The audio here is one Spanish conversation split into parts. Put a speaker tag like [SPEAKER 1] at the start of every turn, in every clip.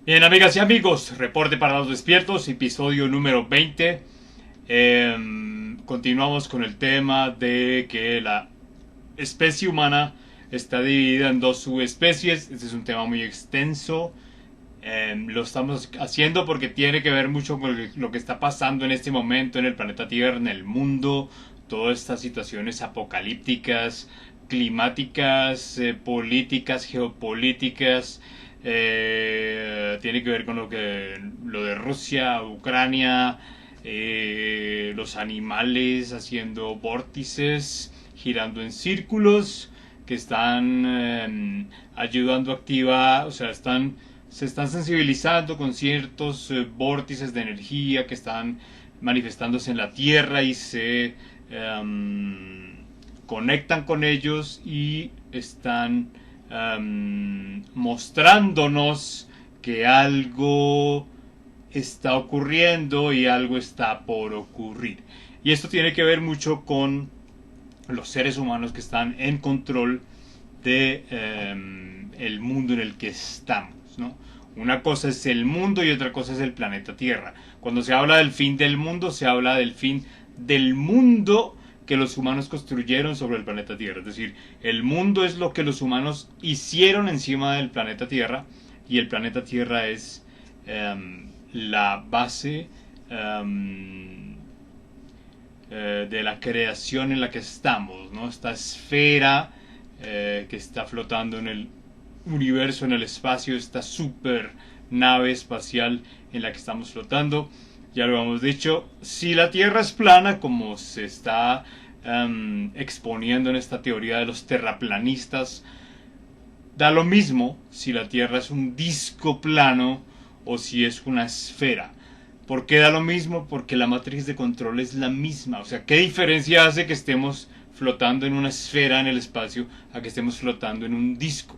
[SPEAKER 1] Bien, amigas y amigos, reporte para los despiertos, episodio número 20. Continuamos con el tema de que la especie humana está dividida en dos subespecies. Este es un tema muy extenso. Lo estamos haciendo porque tiene que ver mucho con lo que está pasando en este momento en el planeta Tierra, en el mundo. Todas estas situaciones apocalípticas, climáticas, políticas, geopolíticas. Tiene que ver con lo de Rusia, Ucrania, los animales haciendo vórtices, girando en círculos, que están ayudando a activar, o sea, se están sensibilizando con ciertos vórtices de energía que están manifestándose en la Tierra y se conectan con ellos y están mostrándonos que algo está ocurriendo y algo está por ocurrir. Y esto tiene que ver mucho con los seres humanos que están en control de el mundo en el que estamos, ¿no? Una cosa es el mundo y otra cosa es el planeta Tierra. Cuando se habla del fin del mundo, se habla del fin del mundo que los humanos construyeron sobre el planeta Tierra. Es decir, el mundo es lo que los humanos hicieron encima del planeta Tierra y el planeta Tierra es la base de la creación en la que estamos, ¿no? Esta esfera que está flotando en el universo, en el espacio, esta super nave espacial en la que estamos flotando. Ya lo hemos dicho, si la Tierra es plana, como se está exponiendo en esta teoría de los terraplanistas, da lo mismo si la Tierra es un disco plano o si es una esfera. ¿Por qué da lo mismo? Porque la matriz de control es la misma. O sea, ¿qué diferencia hace que estemos flotando en una esfera en el espacio a que estemos flotando en un disco?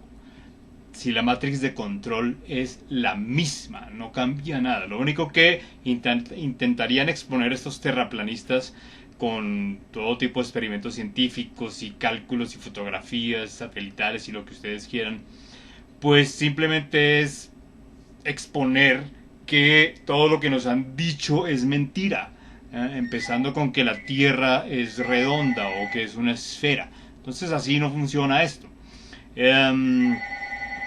[SPEAKER 1] Si la matriz de control es la misma, no cambia nada. Lo único que intentarían exponer estos terraplanistas con todo tipo de experimentos científicos y cálculos y fotografías satelitales y lo que ustedes quieran, pues simplemente es exponer que todo lo que nos han dicho es mentira, empezando con que la Tierra es redonda o que es una esfera. Entonces así no funciona esto.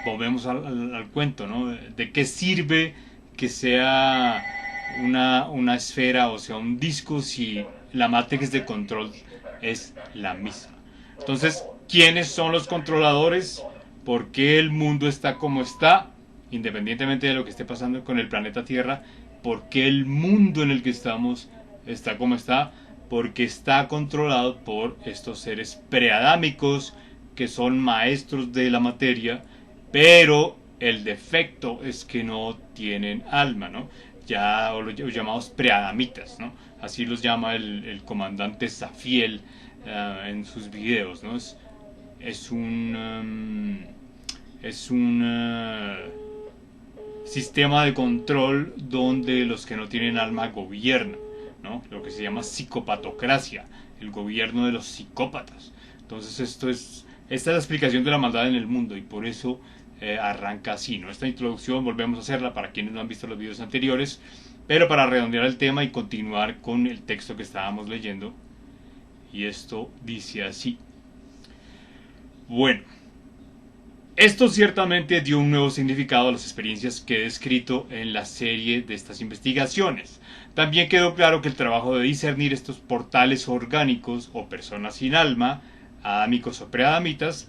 [SPEAKER 1] Volvemos al cuento, ¿no? ¿De qué sirve que sea una esfera o sea un disco si la matriz de control es la misma? Entonces, ¿quiénes son los controladores? ¿Por qué el mundo está como está? Independientemente de lo que esté pasando con el planeta Tierra, ¿por qué el mundo en el que estamos está como está? Porque está controlado por estos seres preadámicos que son maestros de la materia, pero el defecto es que no tienen alma, ¿no? Ya los llamados preadamitas, ¿no? Así los llama el comandante Safiel en sus videos, ¿no? Es un sistema de control donde los que no tienen alma gobiernan, ¿no? Lo que se llama psicopatocracia, el gobierno de los psicópatas. Entonces esta es la explicación de la maldad en el mundo y por eso arranca así, ¿no? Esta introducción volvemos a hacerla para quienes no han visto los videos anteriores, pero para redondear el tema y continuar con el texto que estábamos leyendo. Y esto dice así. Bueno, esto ciertamente dio un nuevo significado a las experiencias que he descrito en la serie de estas investigaciones. También quedó claro que el trabajo de discernir estos portales orgánicos o personas sin alma, adámicos o preadamitas,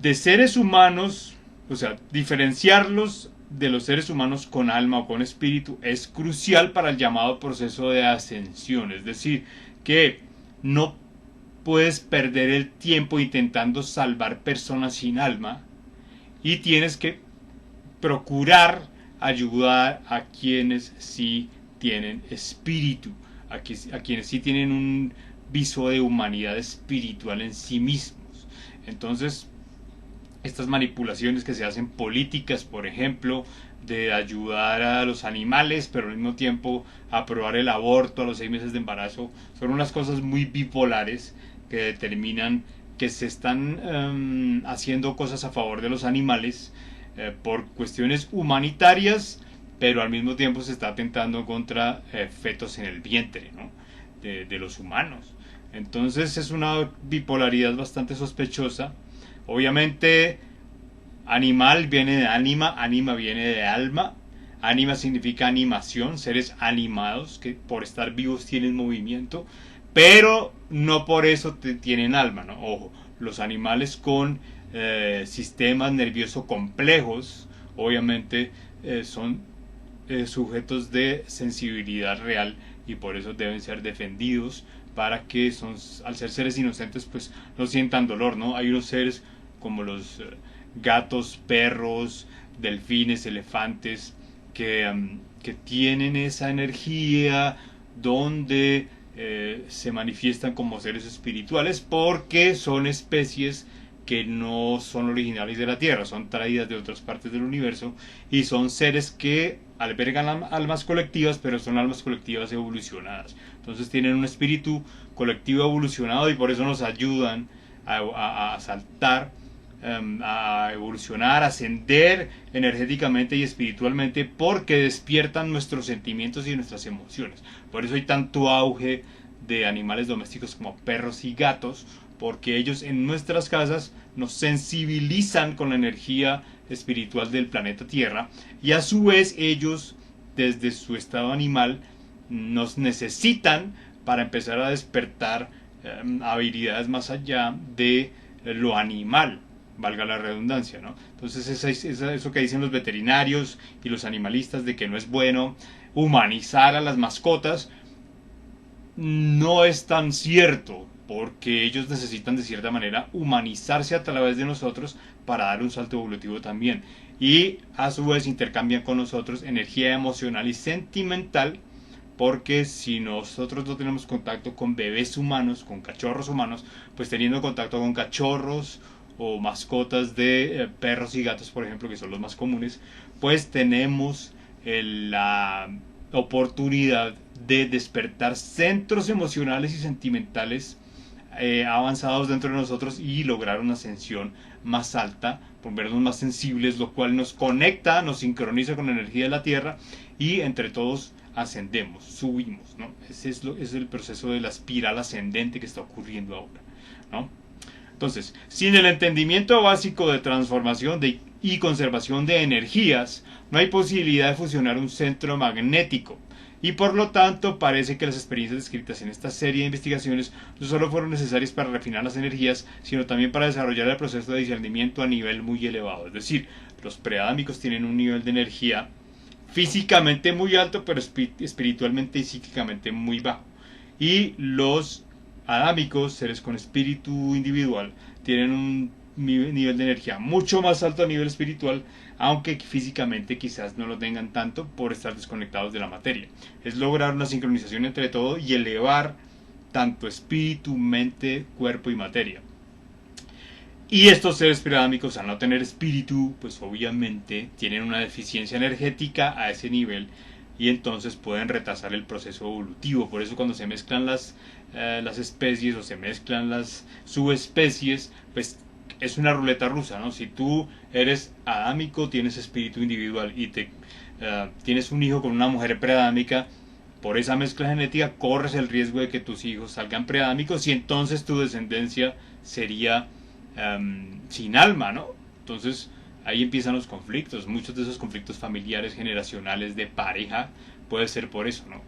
[SPEAKER 1] de seres humanos, o sea, diferenciarlos de los seres humanos con alma o con espíritu es crucial para el llamado proceso de ascensión. Es decir, que no puedes perder el tiempo intentando salvar personas sin alma y tienes que procurar ayudar a quienes sí tienen espíritu, a quienes sí tienen un viso de humanidad espiritual en sí mismos. Entonces, estas manipulaciones que se hacen políticas, por ejemplo, de ayudar a los animales, pero al mismo tiempo aprobar el aborto a los 6 meses de embarazo, son unas cosas muy bipolares que determinan que se están haciendo cosas a favor de los animales por cuestiones humanitarias, pero al mismo tiempo se está atentando contra fetos en el vientre, ¿no? de los humanos. Entonces es una bipolaridad bastante sospechosa. Obviamente, animal viene de ánima, anima viene de alma. Anima significa animación, seres animados que por estar vivos tienen movimiento, pero no por eso tienen alma, ¿no? Ojo, los animales con sistemas nerviosos complejos, obviamente son sujetos de sensibilidad real y por eso deben ser defendidos para que al ser seres inocentes pues no sientan dolor, ¿no? Hay unos seres como los gatos, perros, delfines, elefantes que tienen esa energía donde se manifiestan como seres espirituales porque son especies que no son originales de la Tierra, son traídas de otras partes del universo y son seres que albergan almas colectivas, pero son almas colectivas evolucionadas. Entonces tienen un espíritu colectivo evolucionado y por eso nos ayudan a saltar, a evolucionar, a ascender energéticamente y espiritualmente porque despiertan nuestros sentimientos y nuestras emociones. Por eso hay tanto auge de animales domésticos como perros y gatos, porque ellos en nuestras casas nos sensibilizan con la energía espiritual del planeta Tierra y a su vez ellos desde su estado animal nos necesitan para empezar a despertar habilidades más allá de lo animal, valga la redundancia, ¿no? Entonces eso que dicen los veterinarios y los animalistas de que no es bueno humanizar a las mascotas no es tan cierto, porque ellos necesitan de cierta manera humanizarse a través de nosotros para dar un salto evolutivo también. Y a su vez intercambian con nosotros energía emocional y sentimental, porque si nosotros no tenemos contacto con bebés humanos, con cachorros humanos, pues teniendo contacto con cachorros o mascotas de perros y gatos, por ejemplo, que son los más comunes, pues tenemos la oportunidad de despertar centros emocionales y sentimentales avanzados dentro de nosotros y lograr una ascensión más alta, volvernos más sensibles, lo cual nos conecta, nos sincroniza con la energía de la Tierra y entre todos ascendemos, subimos, ¿no? Ese es el proceso de la espiral ascendente que está ocurriendo ahora, ¿no? Entonces, sin el entendimiento básico de transformación y conservación de energías, no hay posibilidad de fusionar un centro magnético. Y por lo tanto, parece que las experiencias descritas en esta serie de investigaciones no solo fueron necesarias para refinar las energías, sino también para desarrollar el proceso de discernimiento a nivel muy elevado. Es decir, los preadámicos tienen un nivel de energía físicamente muy alto, pero espiritualmente y psíquicamente muy bajo. Y los adámicos, seres con espíritu individual, tienen un nivel de energía mucho más alto a nivel espiritual, aunque físicamente quizás no lo tengan tanto por estar desconectados de la materia. Es lograr una sincronización entre todo y elevar tanto espíritu, mente, cuerpo y materia. Y estos seres preadámicos, al no tener espíritu, pues obviamente tienen una deficiencia energética a ese nivel y entonces pueden retrasar el proceso evolutivo. Por eso cuando se mezclan las especies o se mezclan las subespecies, pues es una ruleta rusa, ¿no? Si tú eres adámico, tienes espíritu individual y tienes un hijo con una mujer preadámica, por esa mezcla genética corres el riesgo de que tus hijos salgan preadámicos y entonces tu descendencia sería sin alma, ¿no? Entonces ahí empiezan los conflictos. Muchos de esos conflictos familiares, generacionales, de pareja, puede ser por eso, ¿no?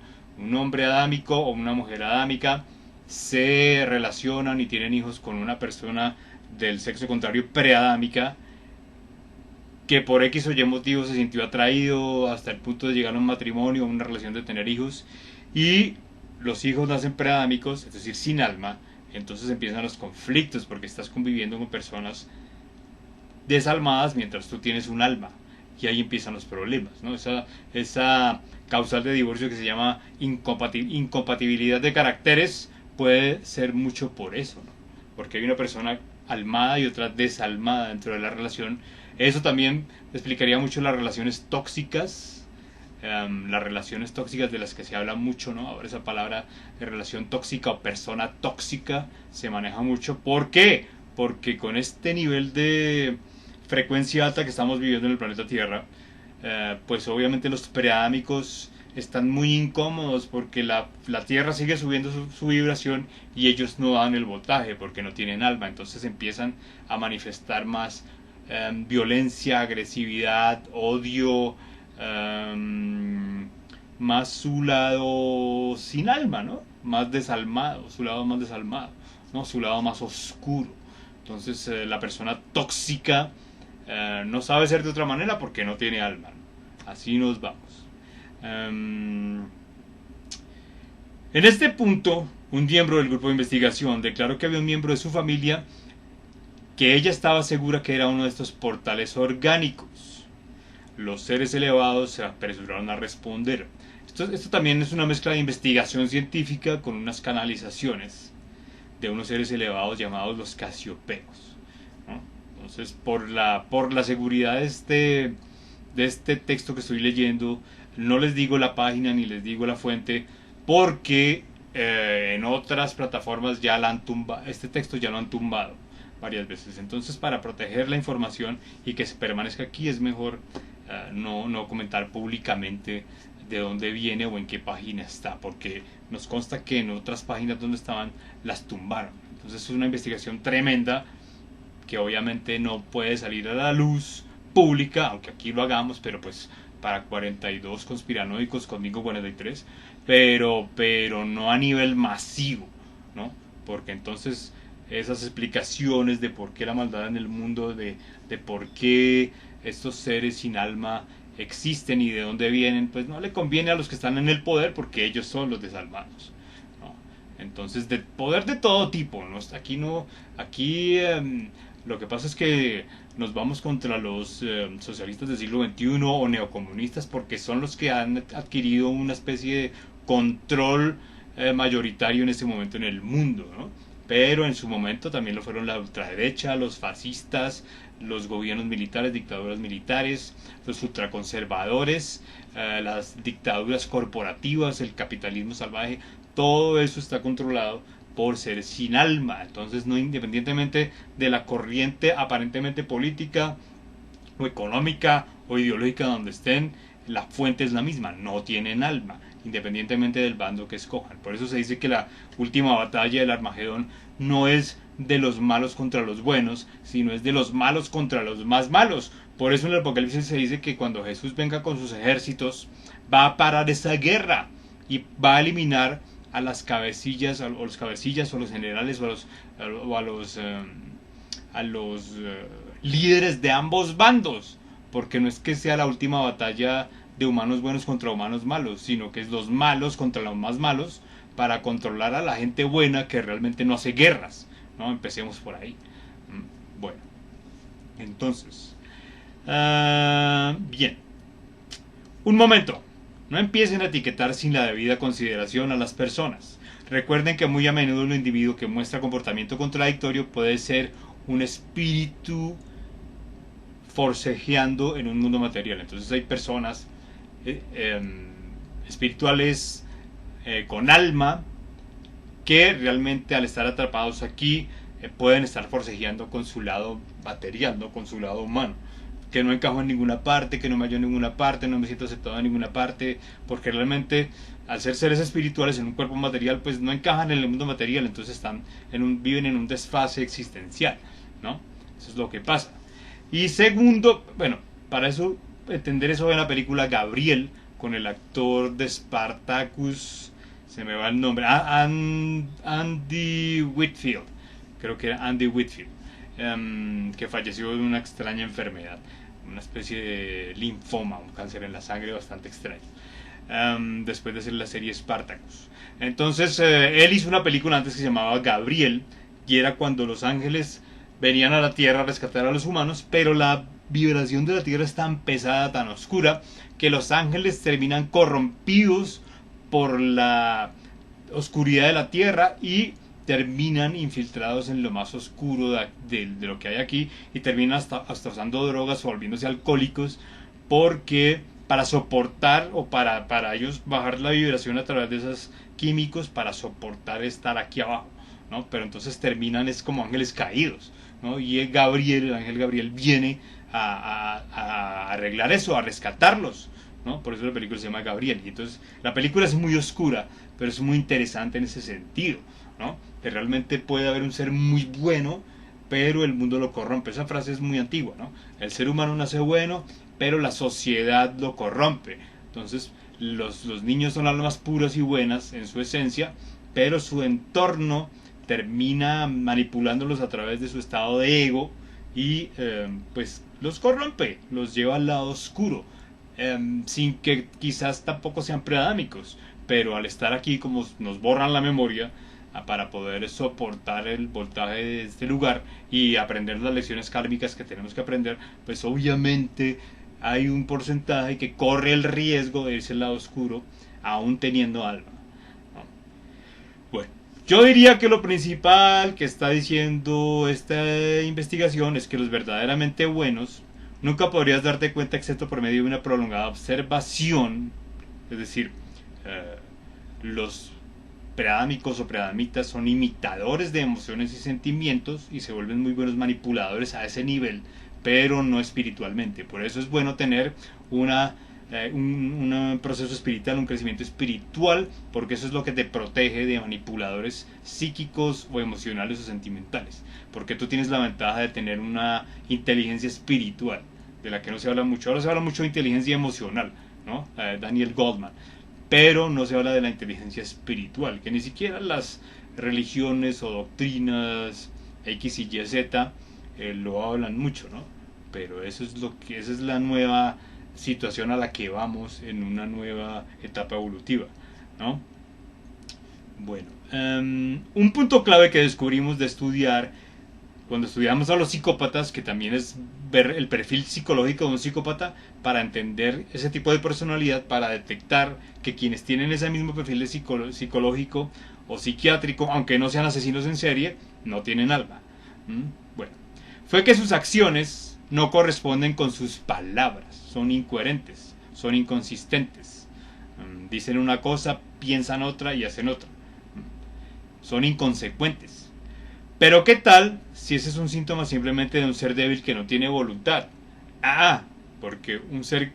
[SPEAKER 1] Un hombre adámico o una mujer adámica se relacionan y tienen hijos con una persona del sexo contrario preadámica que por X o Y motivo se sintió atraído hasta el punto de llegar a un matrimonio o una relación de tener hijos y los hijos nacen preadámicos, es decir, sin alma. Entonces empiezan los conflictos porque estás conviviendo con personas desalmadas mientras tú tienes un alma y ahí empiezan los problemas, ¿no? Esa causal de divorcio que se llama incompatibilidad de caracteres puede ser mucho por eso, ¿no? Porque hay una persona almada y otra desalmada dentro de la relación. Eso también explicaría mucho las relaciones tóxicas, de las que se habla mucho, ¿no? Ahora esa palabra de relación tóxica o persona tóxica se maneja mucho. ¿Por qué? Porque con este nivel de frecuencia alta que estamos viviendo en el planeta Tierra, pues obviamente los preámicos están muy incómodos porque la Tierra sigue subiendo su vibración y ellos no dan el voltaje porque no tienen alma. Entonces empiezan a manifestar más violencia, agresividad, odio, más su lado sin alma, ¿no? Más desalmado, su lado más desalmado, ¿no? Su lado más oscuro. Entonces la persona tóxica no sabe ser de otra manera porque no tiene alma, ¿no? Así nos vamos. En este punto, un miembro del grupo de investigación declaró que había un miembro de su familia que ella estaba segura que era uno de estos portales orgánicos. Los seres elevados se apresuraron a responder. Esto también es una mezcla de investigación científica con unas canalizaciones de unos seres elevados llamados los Casiopeos, ¿no? Entonces, por la seguridad de este texto que estoy leyendo, no les digo la página ni les digo la fuente, porque en otras plataformas ya la han tumbado, este texto ya lo han tumbado varias veces. Entonces, para proteger la información y que se permanezca aquí, es mejor no comentar públicamente de dónde viene o en qué página está, porque nos consta que en otras páginas donde estaban las tumbaron. Entonces es una investigación tremenda que obviamente no puede salir a la luz pública, aunque aquí lo hagamos, pero pues para 42 conspiranoicos, conmigo 43, pero no a nivel masivo, ¿no? Porque entonces esas explicaciones de por qué la maldad en el mundo, de por qué estos seres sin alma existen y de dónde vienen, pues no le conviene a los que están en el poder porque ellos son los desalmados, ¿no? Entonces, de poder de todo tipo, ¿no? Aquí lo que pasa es que nos vamos contra los socialistas del siglo XXI o neocomunistas porque son los que han adquirido una especie de control mayoritario en este momento en el mundo, ¿no? Pero en su momento también lo fueron la ultraderecha, los fascistas, los gobiernos militares, dictaduras militares, los ultraconservadores, las dictaduras corporativas, el capitalismo salvaje. Todo eso está controlado por seres sin alma. Entonces, no, independientemente de la corriente aparentemente política o económica o ideológica donde estén, la fuente es la misma, no tienen alma, independientemente del bando que escojan. Por eso se dice que la última batalla del Armagedón no es de los malos contra los buenos, sino es de los malos contra los más malos. Por eso en el Apocalipsis se dice que cuando Jesús venga con sus ejércitos, va a parar esa guerra y va a eliminar a las cabecillas, o los cabecillas, o los generales, o a los líderes de ambos bandos, porque no es que sea la última batalla de humanos buenos contra humanos malos, sino que es los malos contra los más malos para controlar a la gente buena que realmente no hace guerras, ¿no? Empecemos por ahí. Bueno, entonces, bien, un momento. No empiecen a etiquetar sin la debida consideración a las personas. Recuerden que muy a menudo un individuo que muestra comportamiento contradictorio puede ser un espíritu forcejeando en un mundo material. Entonces hay personas espirituales con alma que realmente al estar atrapados aquí pueden estar forcejeando con su lado material, ¿no? Con su lado humano, que no encajo en ninguna parte, que no me hallo en ninguna parte, no me siento aceptado en ninguna parte, porque realmente al ser seres espirituales en un cuerpo material, pues no encajan en el mundo material, entonces viven en un desfase existencial, ¿no? Eso es lo que pasa. Y segundo, bueno, para eso entender eso en la película Gabriel, con el actor de Spartacus, se me va el nombre, Andy Whitfield, creo que era Andy Whitfield, que falleció de una extraña enfermedad, una especie de linfoma, un cáncer en la sangre bastante extraño, después de hacer la serie Spartacus. Entonces él hizo una película antes que se llamaba Gabriel, y era cuando los ángeles venían a la tierra a rescatar a los humanos, pero la vibración de la tierra es tan pesada, tan oscura, que los ángeles terminan corrompidos por la oscuridad de la tierra y terminan infiltrados en lo más oscuro de lo que hay aquí, y terminan hasta usando drogas o volviéndose alcohólicos, porque para soportar o para ellos bajar la vibración a través de esos químicos para soportar estar aquí abajo, ¿no? Pero entonces terminan es como ángeles caídos, ¿no? Y el ángel Gabriel viene a arreglar eso, a rescatarlos, ¿no? Por eso la película se llama Gabriel. Y entonces la película es muy oscura, pero es muy interesante en ese sentido, ¿no? Que realmente puede haber un ser muy bueno, pero el mundo lo corrompe. Esa frase es muy antigua, ¿no? El ser humano nace bueno, pero la sociedad lo corrompe. Entonces los niños son almas puras y buenas en su esencia, pero su entorno termina manipulándolos a través de su estado de ego y pues los corrompe, los lleva al lado oscuro, sin que quizás tampoco sean preadámicos, pero al estar aquí como nos borran la memoria para poder soportar el voltaje de este lugar y aprender las lecciones kármicas que tenemos que aprender, pues obviamente hay un porcentaje que corre el riesgo de irse al lado oscuro aún teniendo alma, ¿no? Bueno, yo diría que lo principal que está diciendo esta investigación es que los verdaderamente buenos nunca podrías darte cuenta excepto por medio de una prolongada observación, es decir, los preadámicos o preadamitas son imitadores de emociones y sentimientos y se vuelven muy buenos manipuladores a ese nivel, pero no espiritualmente. Por eso es bueno tener un proceso espiritual, un crecimiento espiritual, porque eso es lo que te protege de manipuladores psíquicos o emocionales o sentimentales, porque tú tienes la ventaja de tener una inteligencia espiritual, de la que no se habla mucho. Ahora se habla mucho de inteligencia emocional, ¿no? Daniel Goldman, pero no se habla de la inteligencia espiritual, que ni siquiera las religiones o doctrinas X y Y Z lo hablan mucho, ¿no? Pero eso es esa es la nueva situación a la que vamos en una nueva etapa evolutiva, ¿no? Bueno, un punto clave que descubrimos de estudiar cuando estudiamos a los psicópatas, que también es ver el perfil psicológico de un psicópata para entender ese tipo de personalidad, para detectar que quienes tienen ese mismo perfil de psicológico o psiquiátrico, aunque no sean asesinos en serie, no tienen alma. Bueno, fue que sus acciones no corresponden con sus palabras, son incoherentes, son inconsistentes. Dicen una cosa, piensan otra y hacen otra. Son inconsecuentes. Pero ¿qué tal si ese es un síntoma simplemente de un ser débil que no tiene voluntad? Porque un ser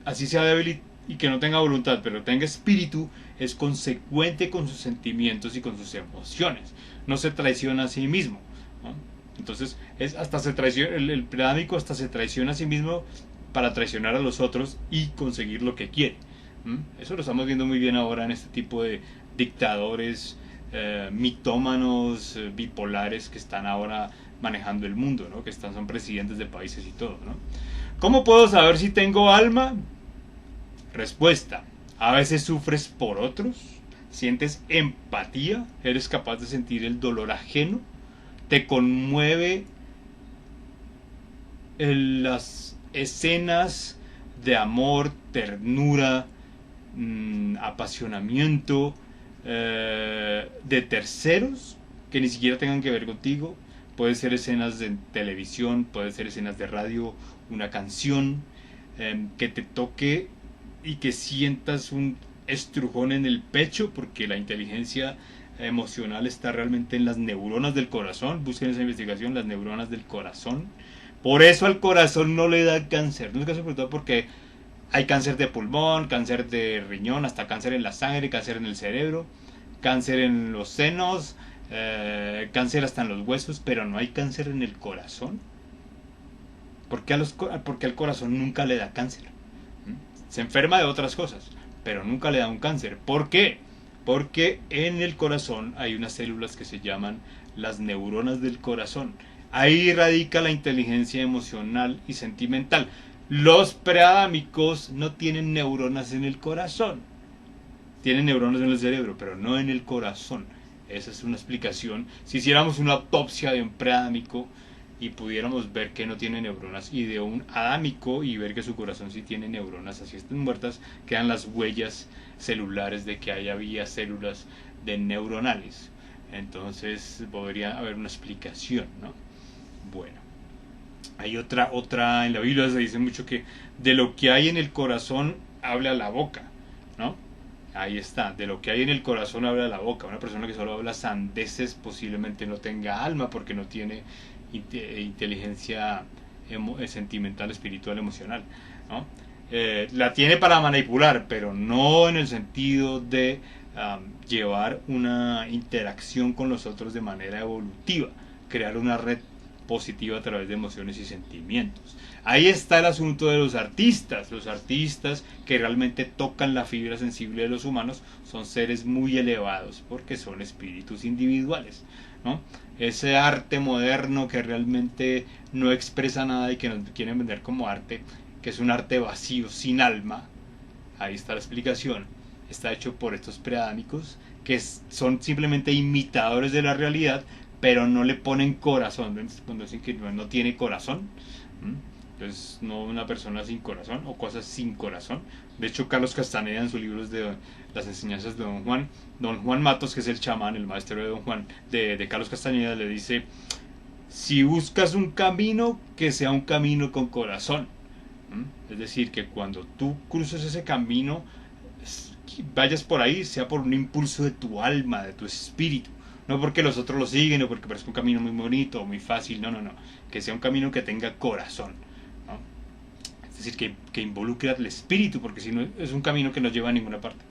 [SPEAKER 1] así sea débil y que no tenga voluntad, pero tenga espíritu, es consecuente con sus sentimientos y con sus emociones. No se traiciona a sí mismo, ¿no? Entonces, el predámico hasta se traiciona a sí mismo para traicionar a los otros y conseguir lo que quiere. Eso lo estamos viendo muy bien ahora en este tipo de dictadores, mitómanos, bipolares que están ahora manejando el mundo, ¿no? Que son presidentes de países y todo, ¿no? ¿Cómo puedo saber si tengo alma? Respuesta: a veces sufres por otros, sientes empatía, eres capaz de sentir el dolor ajeno, te conmueve las escenas de amor, ternura, apasionamiento de terceros que ni siquiera tengan que ver contigo. Puede ser escenas de televisión, puede ser escenas de radio, una canción que te toque y que sientas un estrujón en el pecho, porque la inteligencia emocional está realmente en las neuronas del corazón. Busquen esa investigación, las neuronas del corazón. Por eso al corazón no le da cáncer. No es caso, sobre todo porque hay cáncer de pulmón, cáncer de riñón, hasta cáncer en la sangre, cáncer en el cerebro, cáncer en los senos, cáncer hasta en los huesos, pero no hay cáncer en el corazón. Porque al corazón nunca le da cáncer. Se enferma de otras cosas, pero nunca le da un cáncer. ¿Por qué? Porque en el corazón hay unas células que se llaman las neuronas del corazón. Ahí radica la inteligencia emocional y sentimental. Los preadámicos no tienen neuronas en el corazón. Tienen neuronas en el cerebro, pero no en el corazón. Esa es una explicación. Si hiciéramos una autopsia de un preadámico y pudiéramos ver que no tiene neuronas, y de un adámico y ver que su corazón sí tiene neuronas, así están muertas, quedan las huellas celulares de que había células de neuronales. Entonces podría haber una explicación, ¿no? Bueno, hay otra en la Biblia se dice mucho que de lo que hay en el corazón habla la boca, ¿no? Ahí está, de lo que hay en el corazón habla la boca. Una persona que solo habla sandeces posiblemente no tenga alma, porque no tiene inteligencia sentimental, espiritual, emocional, ¿no? La tiene para manipular, pero no en el sentido de llevar una interacción con los otros de manera evolutiva, crear una red positiva a través de emociones y sentimientos. Ahí está el asunto de los artistas que realmente tocan la fibra sensible de los humanos, son seres muy elevados porque son espíritus individuales, ¿no? Ese arte moderno que realmente no expresa nada y que nos quieren vender como arte, que es un arte vacío, sin alma, ahí está la explicación. Está hecho por estos preádámicos que son simplemente imitadores de la realidad, pero no le ponen corazón. Cuando dicen que no tiene corazón, entonces no una persona sin corazón o cosas sin corazón. De hecho, Carlos Castaneda, en sus libros de las enseñanzas de Don Juan Matos, que es el chamán, el maestro de Don Juan, de Carlos Castaneda, le dice: si buscas un camino, que sea un camino con corazón. Es decir, que cuando tú cruces ese camino, vayas por ahí, sea por un impulso de tu alma, de tu espíritu, no porque los otros lo siguen o porque parezca un camino muy bonito o muy fácil, no, que sea un camino que tenga corazón, ¿no? Es decir, que involucre al espíritu, porque si no es un camino que no lleva a ninguna parte,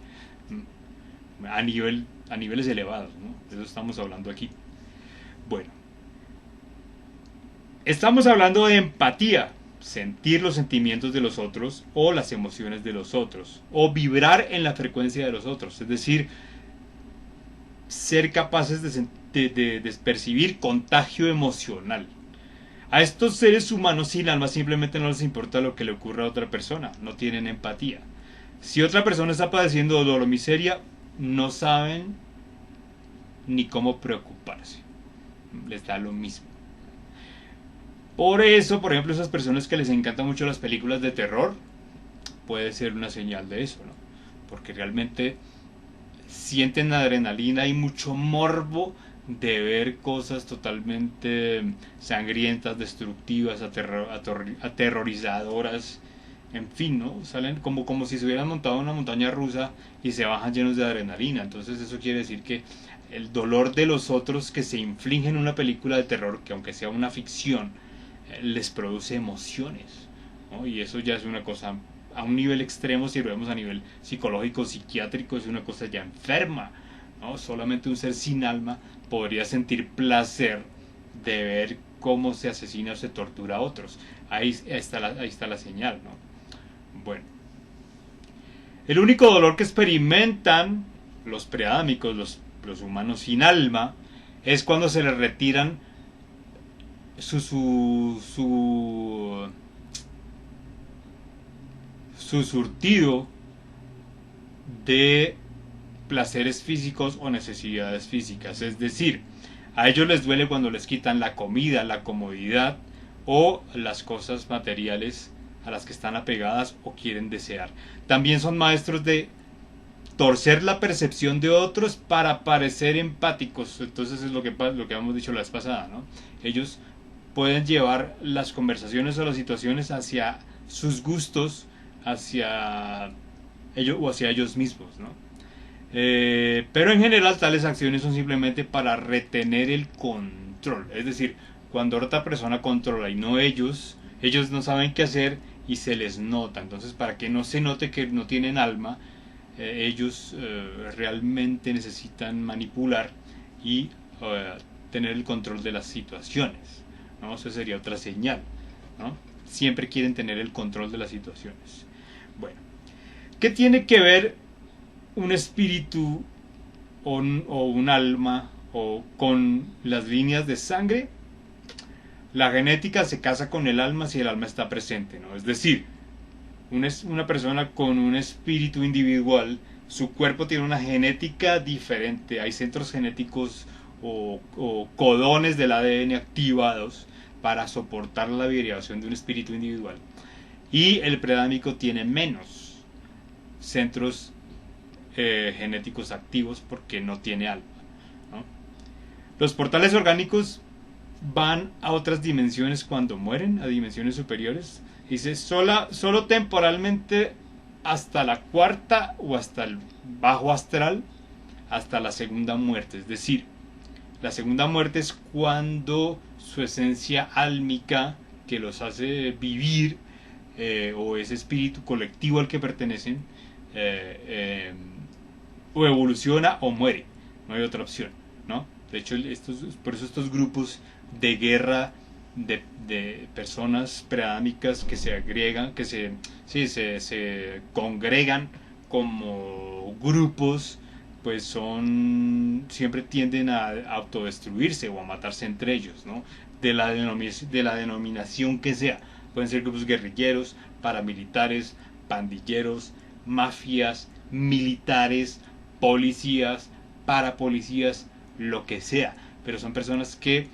[SPEAKER 1] a niveles elevados, ¿no? De eso estamos hablando aquí. Bueno, estamos hablando de empatía, sentir los sentimientos de los otros o las emociones de los otros, o vibrar en la frecuencia de los otros, es decir, ser capaces de percibir contagio emocional. A estos seres humanos sin alma simplemente no les importa lo que le ocurra a otra persona, no tienen empatía. Si otra persona está padeciendo dolor o miseria, no saben ni cómo preocuparse, les da lo mismo. Por eso, por ejemplo, esas personas que les encantan mucho las películas de terror, puede ser una señal de eso, ¿no? Porque realmente sienten adrenalina y mucho morbo de ver cosas totalmente sangrientas, destructivas, aterrorizadoras, en fin, ¿no? Salen como si se hubieran montado en una montaña rusa y se bajan llenos de adrenalina. Entonces eso quiere decir que el dolor de los otros que se inflige en una película de terror, que aunque sea una ficción, les produce emociones, ¿no? Y eso ya es una cosa a un nivel extremo. Si lo vemos a nivel psicológico, psiquiátrico, es una cosa ya enferma, ¿no? Solamente un ser sin alma podría sentir placer de ver cómo se asesina o se tortura a otros. Ahí está la señal, ¿no? Bueno, el único dolor que experimentan los preadámicos, los humanos sin alma, es cuando se les retiran su surtido de placeres físicos o necesidades físicas. Es decir, a ellos les duele cuando les quitan la comida, la comodidad o las cosas materiales a las que están apegadas o quieren desear. También son maestros de torcer la percepción de otros para parecer empáticos. Entonces es lo que hemos dicho la vez pasada, ¿no? Ellos pueden llevar las conversaciones o las situaciones hacia sus gustos, hacia ellos o hacia ellos mismos, ¿no? Pero en general tales acciones son simplemente para retener el control. Es decir, cuando otra persona controla y no ellos no saben qué hacer y se les nota. Entonces, para que no se note que no tienen alma, ellos realmente necesitan manipular y tener el control de las situaciones, ¿no? Esa sería otra señal, ¿no? Siempre quieren tener el control de las situaciones. Bueno, ¿qué tiene que ver un espíritu o un alma o con las líneas de sangre? La genética se casa con el alma si el alma está presente, ¿no? Es decir, una persona con un espíritu individual, su cuerpo tiene una genética diferente. Hay centros genéticos o codones del ADN activados para soportar la vibración de un espíritu individual. Y el predámico tiene menos centros genéticos activos porque no tiene alma, ¿no? Los portales orgánicos van a otras dimensiones cuando mueren, a dimensiones superiores. Dice solo temporalmente hasta la cuarta o hasta el bajo astral, hasta la segunda muerte. Es decir, la segunda muerte es cuando su esencia álmica que los hace vivir, o ese espíritu colectivo al que pertenecen, o evoluciona o muere, no hay otra opción, ¿no? De hecho, por eso estos grupos de guerra de personas preadámicas que se agregan, se congregan como grupos, pues siempre tienden a autodestruirse o a matarse entre ellos, ¿no? De la denominación que sea. Pueden ser grupos guerrilleros, paramilitares, pandilleros, mafias, militares, policías, parapolicías, lo que sea. Pero son personas que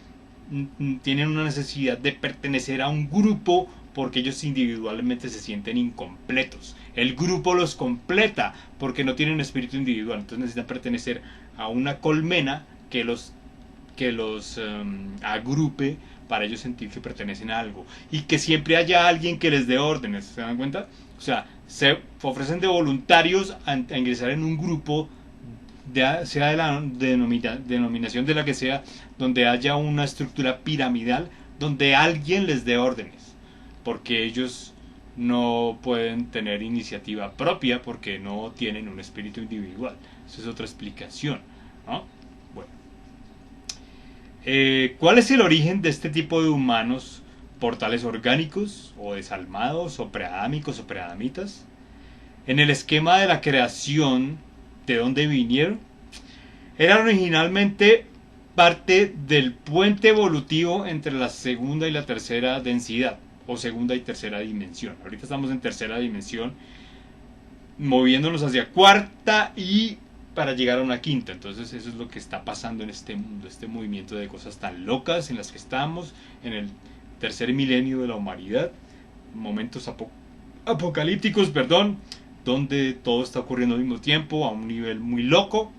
[SPEAKER 1] tienen una necesidad de pertenecer a un grupo porque ellos individualmente se sienten incompletos. El grupo los completa porque no tienen un espíritu individual. Entonces necesitan pertenecer a una colmena que los agrupe para ellos sentir que pertenecen a algo. Y que siempre haya alguien que les dé órdenes. ¿Se dan cuenta? O sea, se ofrecen de voluntarios a ingresar en un grupo, sea de la denominación de la que sea, donde haya una estructura piramidal, donde alguien les dé órdenes, porque ellos no pueden tener iniciativa propia porque no tienen un espíritu individual. Eso es otra explicación, ¿no? Bueno, ¿cuál es el origen de este tipo de humanos, portales orgánicos o desalmados o preadámicos o preadamitas? En el esquema de la creación, ¿de dónde vinieron? Eran originalmente parte del puente evolutivo entre la segunda y la tercera densidad, o segunda y tercera dimensión. Ahorita estamos en tercera dimensión, moviéndonos hacia cuarta y para llegar a una quinta. Entonces eso es lo que está pasando en este mundo, este movimiento de cosas tan locas en las que estamos, en el tercer milenio de la humanidad, momentos apocalípticos, donde todo está ocurriendo al mismo tiempo, a un nivel muy loco,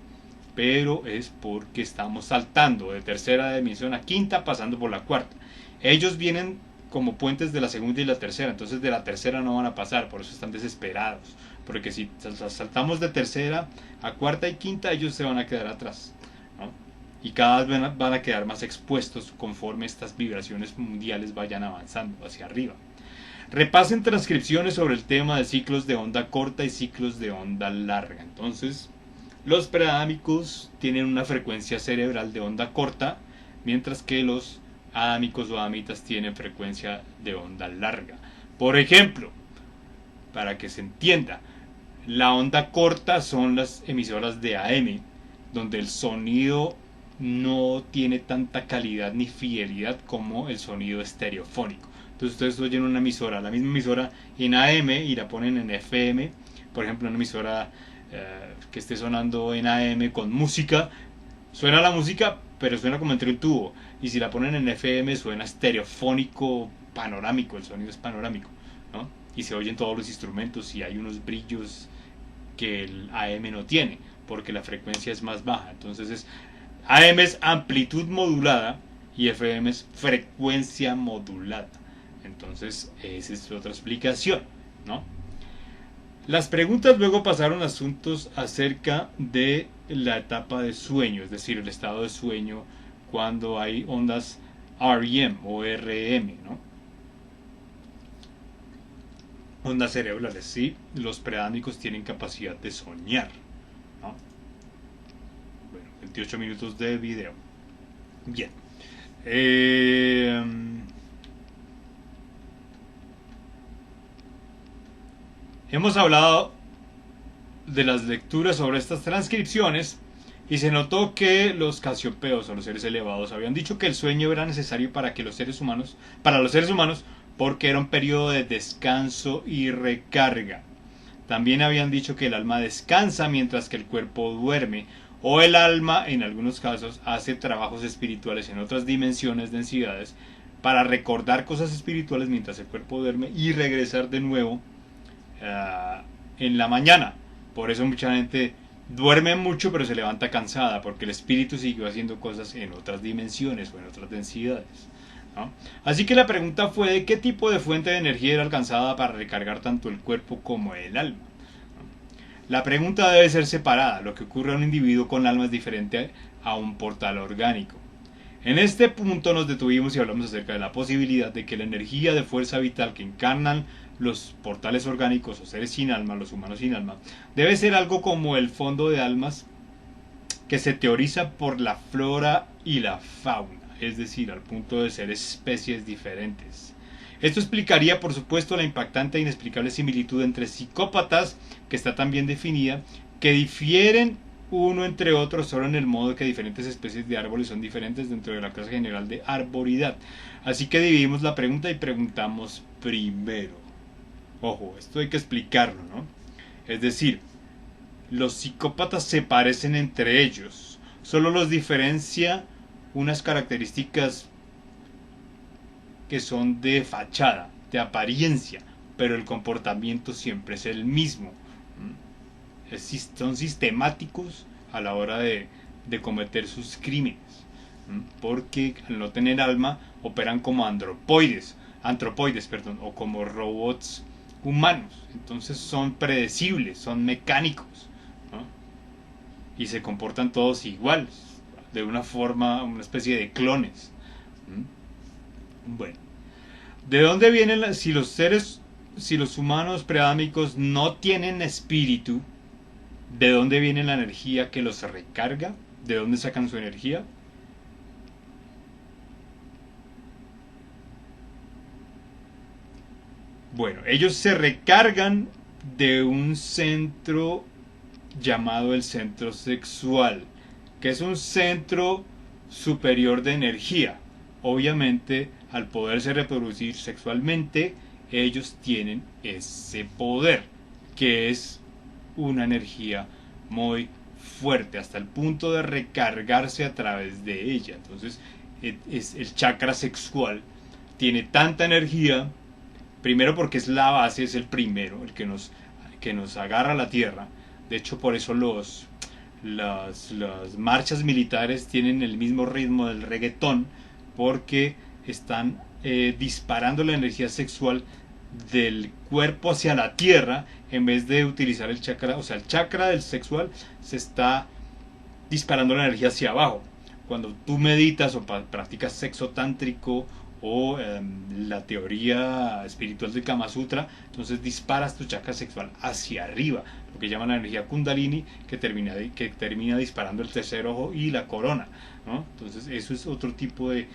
[SPEAKER 1] pero es porque estamos saltando de tercera dimensión a quinta, pasando por la cuarta. Ellos vienen como puentes de la segunda y la tercera, entonces de la tercera no van a pasar, por eso están desesperados, porque si saltamos de tercera a cuarta y quinta, ellos se van a quedar atrás, ¿no? Y cada vez van a quedar más expuestos conforme estas vibraciones mundiales vayan avanzando hacia arriba. Repasen transcripciones sobre el tema de ciclos de onda corta y ciclos de onda larga. Entonces, los preadámicos tienen una frecuencia cerebral de onda corta, mientras que los adámicos o adamitas tienen frecuencia de onda larga. Por ejemplo, para que se entienda, la onda corta son las emisoras de AM, donde el sonido no tiene tanta calidad ni fidelidad como el sonido estereofónico. Entonces ustedes oyen una emisora, la misma emisora en AM y la ponen en FM, por ejemplo una emisora que esté sonando en AM con música, suena la música pero suena como entre un tubo, y si la ponen en FM suena estereofónico, panorámico, el sonido es panorámico, ¿no? Y se oyen todos los instrumentos y hay unos brillos que el AM no tiene porque la frecuencia es más baja. Entonces AM es amplitud modulada y FM es frecuencia modulada. Entonces esa es otra explicación, ¿no? Las preguntas luego pasaron a asuntos acerca de la etapa de sueño, es decir, el estado de sueño cuando hay ondas REM o REM, ¿no? Ondas cerebrales, sí, los preadámicos tienen capacidad de soñar, ¿no? Bueno, 28 minutos de video. Bien. Hemos hablado de las lecturas sobre estas transcripciones y se notó que los casiopeos o los seres elevados habían dicho que el sueño era necesario para los seres humanos, porque era un periodo de descanso y recarga. También habían dicho que el alma descansa mientras que el cuerpo duerme, o el alma en algunos casos hace trabajos espirituales en otras dimensiones, densidades, para recordar cosas espirituales mientras el cuerpo duerme y regresar de nuevo en la mañana. Por eso mucha gente duerme mucho pero se levanta cansada, porque el espíritu siguió haciendo cosas en otras dimensiones o en otras densidades, ¿no? Así que la pregunta fue de qué tipo de fuente de energía era alcanzada para recargar tanto el cuerpo como el alma. La pregunta debe ser separada. Lo que ocurre a un individuo con alma es diferente a un portal orgánico. En este punto nos detuvimos y hablamos acerca de la posibilidad de que la energía de fuerza vital que encarnan los portales orgánicos o seres sin alma, los humanos sin alma, debe ser algo como el fondo de almas que se teoriza por la flora y la fauna, es decir, al punto de ser especies diferentes. Esto explicaría, por supuesto, la impactante e inexplicable similitud entre psicópatas, que está tan bien definida, que difieren uno entre otros solo en el modo que diferentes especies de árboles son diferentes dentro de la clase general de arboridad. Así que dividimos la pregunta y preguntamos primero. Ojo, esto hay que explicarlo, ¿no? Es decir, los psicópatas se parecen entre ellos, solo los diferencia unas características que son de fachada, de apariencia, pero el comportamiento siempre es el mismo. Son sistemáticos a la hora de cometer sus crímenes, porque al no tener alma operan como antropoides, o como robots humanos. Entonces son predecibles, son mecánicos, ¿no? Y se comportan todos iguales, de una forma, una especie de clones. Bueno, ¿de dónde vienen si los humanos preadámicos no tienen espíritu? ¿De dónde viene la energía que los recarga? ¿De dónde sacan su energía? Bueno, ellos se recargan de un centro llamado el centro sexual, que es un centro superior de energía. Obviamente, al poderse reproducir sexualmente, ellos tienen ese poder, que es una energía muy fuerte, hasta el punto de recargarse a través de ella. Entonces, el chakra sexual tiene tanta energía, primero porque es la base, es el primero, el que nos agarra a la tierra. De hecho, por eso las marchas militares tienen el mismo ritmo del reggaetón, porque están disparando la energía sexual del cuerpo hacia la tierra en vez de utilizar el chakra. O sea, el chakra del sexual se está disparando la energía hacia abajo. Cuando tú meditas o practicas sexo tántrico o la teoría espiritual del Kama Sutra, entonces disparas tu chakra sexual hacia arriba, lo que llaman la energía Kundalini, que termina disparando el tercer ojo y la corona, ¿no? Entonces eso es otro tipo de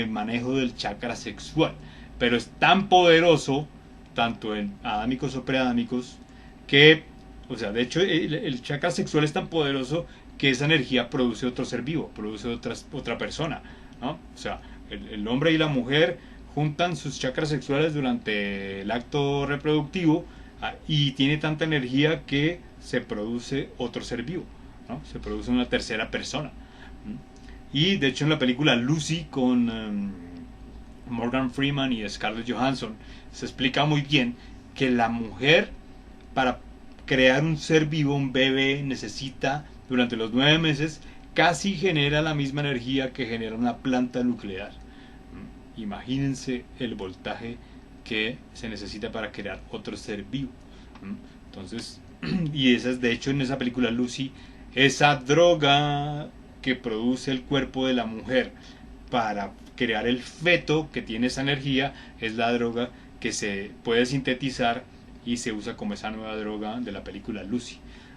[SPEAKER 1] manejo del chakra sexual, pero es tan poderoso, tanto en adámicos o preadámicos, que, o sea, de hecho el chakra sexual es tan poderoso que esa energía produce otro ser vivo, produce otra persona, ¿no? O sea, el hombre y la mujer juntan sus chakras sexuales durante el acto reproductivo, y tiene tanta energía que se produce otro ser vivo, ¿no? Se produce una tercera persona. Y de hecho en la película Lucy con Morgan Freeman y Scarlett Johansson se explica muy bien que la mujer, para crear un ser vivo, un bebé, necesita durante los 9 meses casi genera la misma energía que genera una planta nuclear. Imagínense el voltaje que se necesita para crear otro ser vivo. Entonces, y esa es, de hecho, en esa película Lucy, esa droga que produce el cuerpo de la mujer para crear el feto que tiene esa energía es la droga que se puede sintetizar y se usa como esa nueva droga de la película Lucy,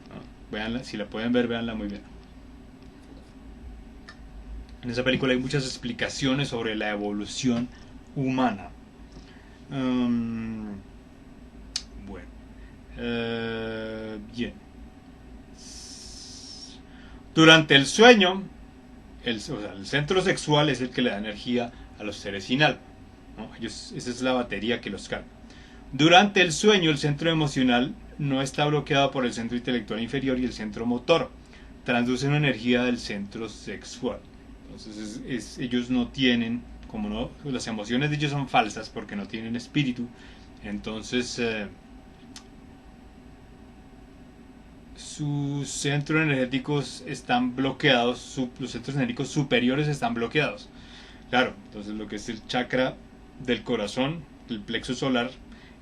[SPEAKER 1] ¿no? Véanla, si la pueden ver, véanla muy bien. En esa película hay muchas explicaciones sobre la evolución humana. Bueno, bien. Durante el sueño, el centro sexual es el que le da energía a los seres sin alma, ¿no? Esa es la batería que los carga. Durante el sueño, el centro emocional no está bloqueado por el centro intelectual inferior y el centro motor. Transducen energía del centro sexual. Entonces ellos no tienen, como no, las emociones de ellos son falsas porque no tienen espíritu. Entonces sus centros energéticos están bloqueados, los centros energéticos superiores están bloqueados. Claro, entonces lo que es el chakra del corazón, el plexo solar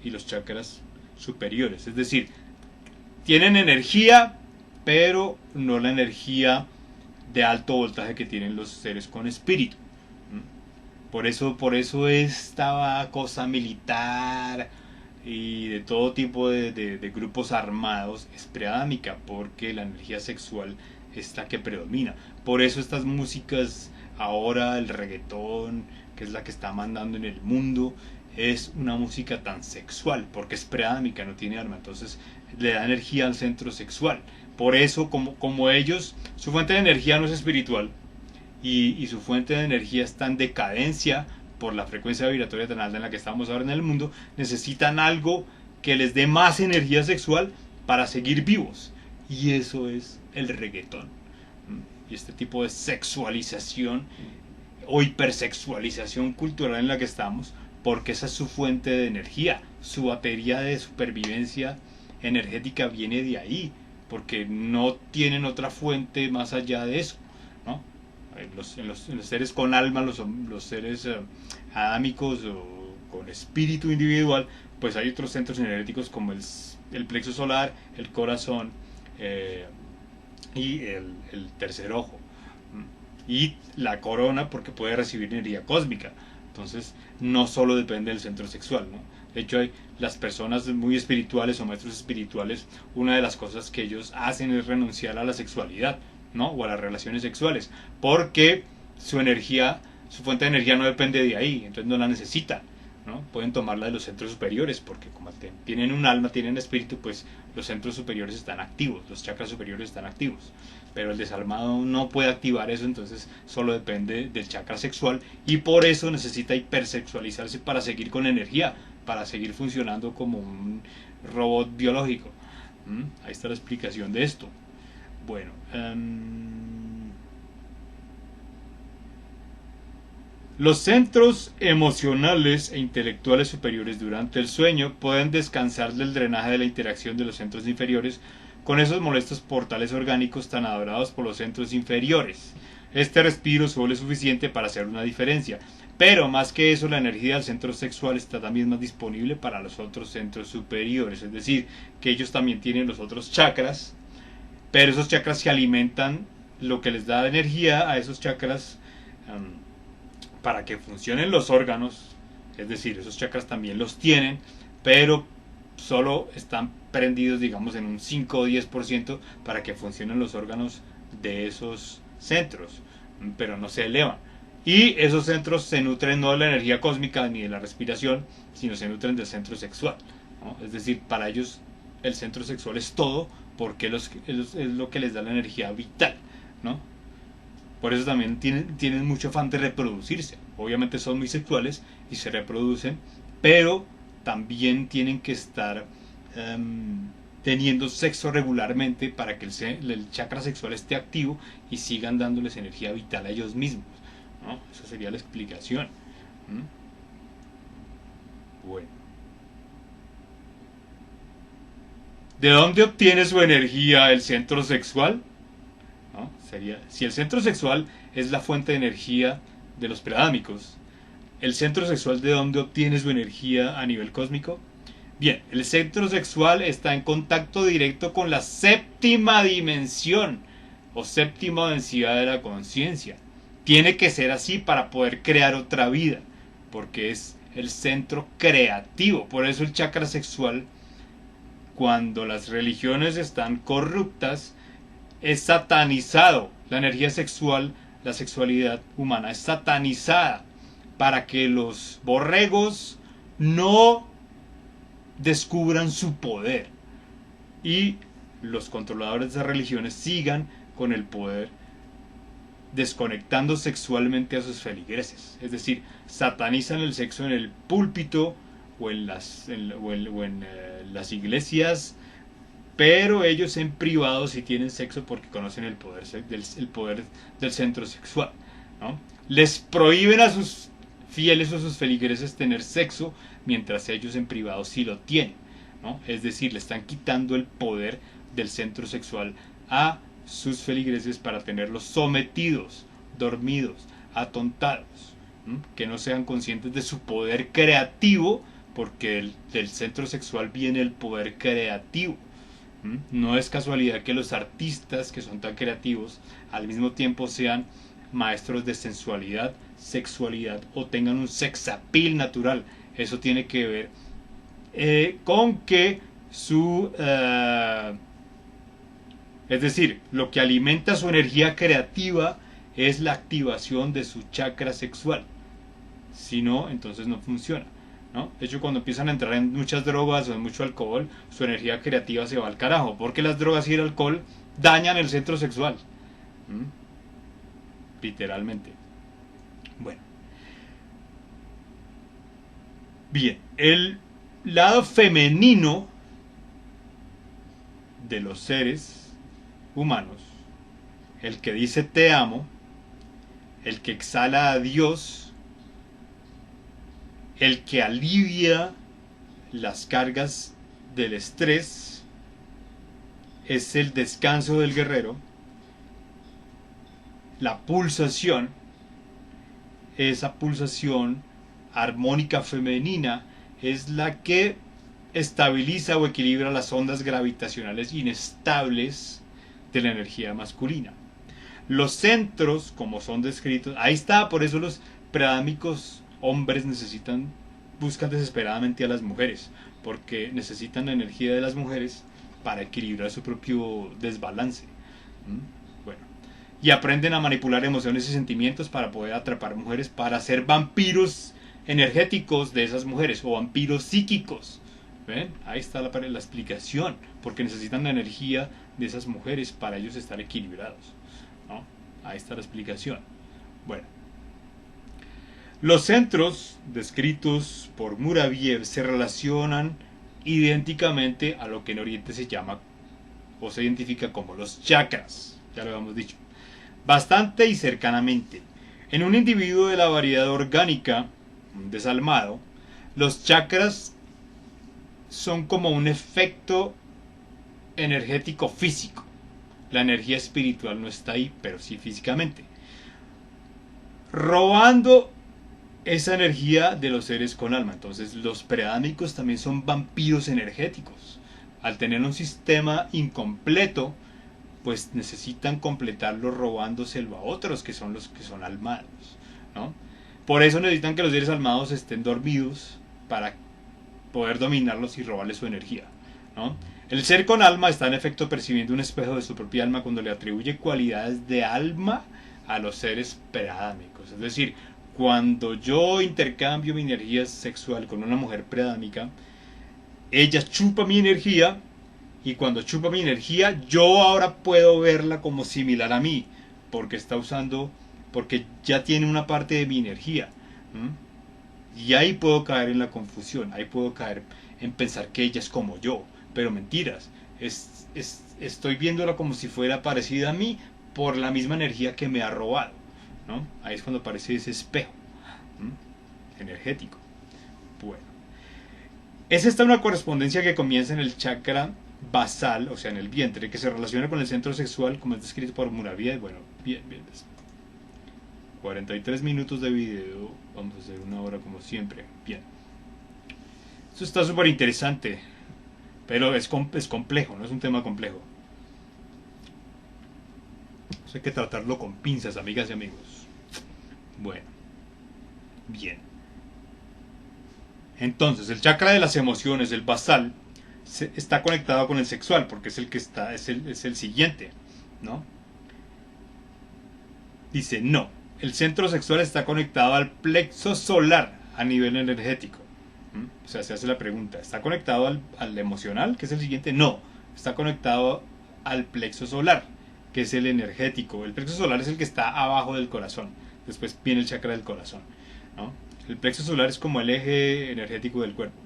[SPEAKER 1] y los chakras superiores. Es decir, tienen energía, pero no la energía de alto voltaje que tienen los seres con espíritu. Por eso esta cosa militar y de todo tipo de grupos armados es preádámica, porque la energía sexual es la que predomina. Por eso estas músicas ahora, el reggaetón, que es la que está mandando en el mundo, es una música tan sexual, porque es preádámica, no tiene alma, entonces le da energía al centro sexual. Por eso, como ellos, su fuente de energía no es espiritual, y su fuente de energía está en decadencia por la frecuencia vibratoria tan alta en la que estamos ahora en el mundo, necesitan algo que les dé más energía sexual para seguir vivos. Y eso es el reggaetón. Y este tipo de sexualización o hipersexualización cultural en la que estamos, porque esa es su fuente de energía, su batería de supervivencia energética viene de ahí, porque no tienen otra fuente más allá de eso, ¿no? En los seres con alma, los seres adámicos o con espíritu individual, pues hay otros centros energéticos como el plexo solar, el corazón eh, y el tercer ojo. Y la corona, porque puede recibir energía cósmica. Entonces, no solo depende del centro sexual, ¿no? De hecho, hay las personas muy espirituales o maestros espirituales, una de las cosas que ellos hacen es renunciar a la sexualidad, ¿no? O a las relaciones sexuales, porque su energía, su fuente de energía no depende de ahí, entonces no la necesitan, ¿no? Pueden tomarla de los centros superiores, porque como tienen un alma, tienen espíritu, pues los centros superiores están activos, los chakras superiores están activos. Pero el desalmado no puede activar eso, entonces solo depende del chakra sexual y por eso necesita hipersexualizarse para seguir con energía, para seguir funcionando como un robot biológico. Ahí está la explicación de esto. Bueno, los centros emocionales e intelectuales superiores durante el sueño pueden descansar del drenaje de la interacción de los centros inferiores con esos molestos portales orgánicos tan adorados por los centros inferiores. Este respiro solo es suficiente para hacer una diferencia, pero más que eso, la energía del centro sexual está también más disponible para los otros centros superiores, es decir, que ellos también tienen los otros chakras, pero esos chakras se alimentan, lo que les da energía a esos chakras para que funcionen los órganos, es decir, esos chakras también los tienen, pero solo están prendidos, digamos, en un 5 o 10% para que funcionen los órganos de esos centros, pero no se elevan. Y esos centros se nutren no de la energía cósmica ni de la respiración, sino se nutren del centro sexual, ¿no? Es decir, para ellos el centro sexual es todo, porque es lo que les da la energía vital, ¿no? Por eso también tienen mucho afán de reproducirse. Obviamente son muy sexuales y se reproducen, pero también tienen que estar teniendo sexo regularmente para que el chakra sexual esté activo y sigan dándoles energía vital a ellos mismos, ¿no? Esa sería la explicación. Bueno. ¿De dónde obtiene su energía el centro sexual? ¿No? Sería, si el centro sexual es la fuente de energía de los preádámicos, ¿el centro sexual de dónde obtiene su energía a nivel cósmico? Bien, el centro sexual está en contacto directo con la séptima dimensión o séptima densidad de la conciencia. Tiene que ser así para poder crear otra vida, porque es el centro creativo. Por eso el chakra sexual, cuando las religiones están corruptas, es satanizado. La energía sexual, la sexualidad humana es satanizada para que los borregos no descubran su poder y los controladores de esas religiones sigan con el poder, desconectando sexualmente a sus feligreses. Es decir, satanizan el sexo en el púlpito o en las iglesias, pero ellos en privado sí tienen sexo porque conocen el poder del centro sexual, ¿no? Les prohíben a sus fieles o a sus feligreses tener sexo, mientras ellos en privado sí lo tienen, ¿no? Es decir, le están quitando el poder del centro sexual a sus feligreses para tenerlos sometidos, dormidos, atontados, ¿no? Que no sean conscientes de su poder creativo, porque del centro sexual viene el poder creativo. No es casualidad que los artistas que son tan creativos al mismo tiempo sean maestros de sensualidad, sexualidad o tengan un sex appeal natural. Eso tiene que ver con que es decir, lo que alimenta su energía creativa es la activación de su chakra sexual. Si no, entonces no funciona, ¿no? De hecho, cuando empiezan a entrar en muchas drogas o en mucho alcohol, su energía creativa se va al carajo, porque las drogas y el alcohol dañan el centro sexual. Literalmente. Bueno. Bien, el lado femenino de los seres humanos, el que dice te amo, el que exhala a Dios, el que alivia las cargas del estrés, es el descanso del guerrero. La pulsación, esa pulsación armónica femenina, es la que estabiliza o equilibra las ondas gravitacionales inestables de la energía masculina. Los centros, como son descritos, ahí está, por eso los preádámicos hombres buscan desesperadamente a las mujeres, porque necesitan la energía de las mujeres para equilibrar su propio desbalance. Bueno, y aprenden a manipular emociones y sentimientos para poder atrapar mujeres, para ser vampiros energéticos de esas mujeres, o vampiros psíquicos. ¿Ven? Ahí está la explicación, porque necesitan la energía de esas mujeres para ellos estar equilibrados, ¿no? Ahí está la explicación. Bueno, los centros descritos por Muraviev se relacionan idénticamente a lo que en Oriente se llama o se identifica como los chakras, ya lo habíamos dicho, bastante y cercanamente. En un individuo de la variedad orgánica, un desalmado, los chakras son como un efecto energético físico. La energía espiritual no está ahí, pero sí físicamente, robando esa energía de los seres con alma. Entonces los preádámicos también son vampiros energéticos. Al tener un sistema incompleto, pues necesitan completarlo robándoselo a otros que son los que son almados, ¿no? Por eso necesitan que los seres almados estén dormidos para poder dominarlos y robarles su energía, ¿no? El ser con alma está en efecto percibiendo un espejo de su propia alma cuando le atribuye cualidades de alma a los seres preádámicos. Es decir, cuando yo intercambio mi energía sexual con una mujer preádámica, ella chupa mi energía, y cuando chupa mi energía, yo ahora puedo verla como similar a mí, porque ya tiene una parte de mi energía. Y ahí puedo caer en la confusión, ahí puedo caer en pensar que ella es como yo, pero mentiras. Estoy viéndola como si fuera parecida a mí por la misma energía que me ha robado, ¿no? Ahí es cuando aparece ese espejo energético. Bueno, es esta una correspondencia que comienza en el chakra basal, o sea, en el vientre, que se relaciona con el centro sexual, como es descrito por Muraviev. Bueno, bien. 43 minutos de video, vamos a hacer una hora como siempre. Bien, esto está súper interesante, pero es complejo, no es un tema complejo. Hay que tratarlo con pinzas, amigas y amigos. Bueno, bien. Entonces, el chakra de las emociones, el basal, está conectado con el sexual, porque es el que es el siguiente, ¿no? Dice, no, el centro sexual está conectado al plexo solar a nivel energético. O sea, se hace la pregunta, ¿está conectado al emocional, que es el siguiente? No, está conectado al plexo solar, que es el energético. El plexo solar es el que está abajo del corazón. Después viene el chakra del corazón, ¿no? El plexo solar es como el eje energético del cuerpo.